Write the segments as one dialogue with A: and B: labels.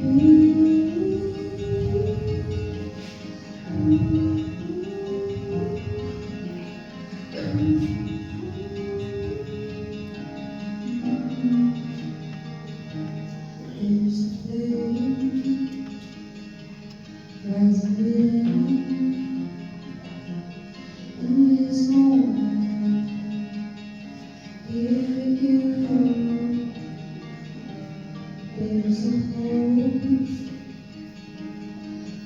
A: There's a flame rising in this moment. Here with you, there's a hope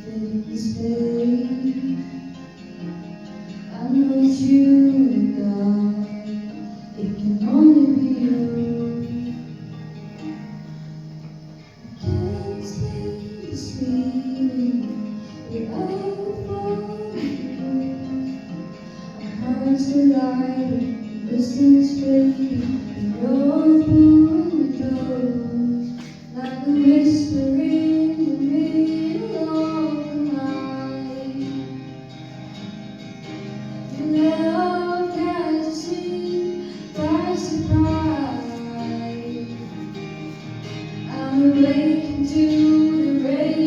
A: filling the space. I know it's you, God. It can only be you. Can't explain this feeling without falling. Our hearts collide, distance fading, and you're pulling me close, like a whisper in the middle of the night. Your love catches me by surprise. I'm awakened to the rain.